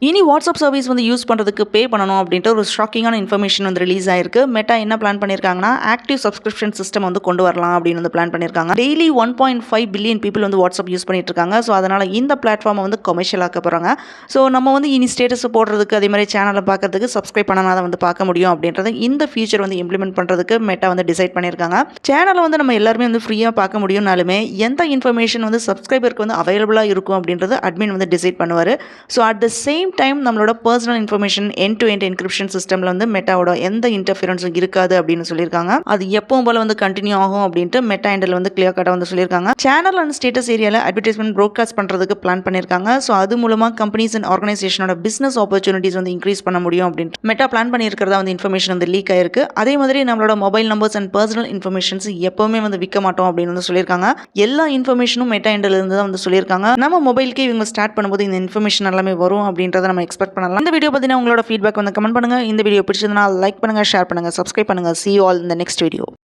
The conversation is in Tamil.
இனி வாட்ஸ்அப் சர்வீஸ் வந்து யூஸ் பண்ணுறதுக்கு பே பண்ணணும் அப்படின்ட்டு ஒரு ஷாக்கிங்கான இன்ஃபர்மேஷன் வந்து ரிலீஸ் ஆயிருக்கு. மெட்டா என்ன பிளான் பண்ணியிருக்காங்கன்னா ஆக்டிவ் சப்ஸ்கிரிப்ஷன் சிஸ்டம் வந்து கொண்டு வரலாம் அப்படின்னு வந்து பிளான் பண்ணியிருக்காங்க. டெய்லி 1.5 பில்லியன் பீப்புள் வந்து வாட்ஸ்அப் யூஸ் பண்ணிட்டு இருக்காங்க. ஸோ அதனால் இந்த பிளாட்ஃபார்மை வந்து கொமர்ஷியல் ஆக்க போகிறாங்க. ஸோ நம்ம வந்து இனி ஸ்டேட்டஸ் போடுறதுக்கு அதே மாதிரி சேனலை பார்க்கறதுக்கு சப்ஸ்கிரைப் பண்ணால் தான் வந்து பார்க்க முடியும் அப்படின்றது இந்த ஃபியூச்சர் வந்து இம்ப்ளிமெண்ட் பண்ணுறதுக்கு மெட்டா வந்து டிசைட் பண்ணியிருக்காங்க. சேனலை வந்து நம்ம எல்லாருமே வந்து ஃப்ரீயாக பார்க்க முடியும்னாலுமே எந்த இன்ஃபர்மேஷன் வந்து சப்ஸ்கிரைபருக்கு வந்து அவைலபிளாக இருக்கும் அப்படின்றது அட்மின் வந்து டிசைட் பண்ணுவார். So at the same time நம்மளோட personal information end to end encryption சிஸ்டமில் வந்து மெட்டாவோட எந்த இன்டர்ஃபியரன்ஸும் இருக்காது அப்படின்னு சொல்லியிருக்காங்க. அது எப்பவும் போல வந்து கண்டினியூ ஆகும் அப்படின்ட்டு மெட்டா ஹேண்டில் வந்து கிளியர் கட்டாக வந்து சொல்லியிருக்காங்க. சேனல் அண்ட் ஸ்டேட்டஸ் ஏரியாவில் அட்வர்டைஸ்மெண்ட் ப்ரோட்காஸ்ட் பண்ணுறதுக்கு பிளான் பண்ணியிருக்காங்க. ஸோ அது மூலமாக கம்பெனிஸ் அண்ட் ஆர்கனைசேஷனோட பிஸ்னஸ் ஆப்பர்ச்சுனிட்டிஸ் வந்து இன்க்ரீஸ் பண்ண முடியும் அப்படின்ட்டு மெட்டா பிளான் பண்ணியிருக்கிறதா வந்து இன்ஃபர்மேஷன் வந்து லீக் ஆயிருக்கு. அதே மாதிரி நம்மளோட mobile numbers and personal informations எப்பவுமே வந்து விற்க மாட்டோம் அப்படின்னு வந்து சொல்லியிருக்காங்க. எல்லா இன்ஃபர்மேஷனும் மெட்டா ஹேண்டில் இருந்து தான் வந்து சொல்லியிருக்காங்க. நம்ம மொபைலுக்கே இவங்க ஸ்டார்ட் பண்ணும்போது இந்த இன்ஃபர்மேஷன் எல்லாமே வரும் அப்படின்றத நம்ம எக்ஸ்பெக்ட் பண்ணலாம். இந்த வீடியோ பற்றின உங்களோட ஃபீட்பேக் வந்து கமெண்ட் பண்ணுங்கள். இந்த வீடியோ பிடிச்சதுனா லைக் பண்ணுங்கள், ஷேர் பண்ணுங்கள், சப்ஸ்கிரைப் பண்ணுங்கள். See you all in the next video.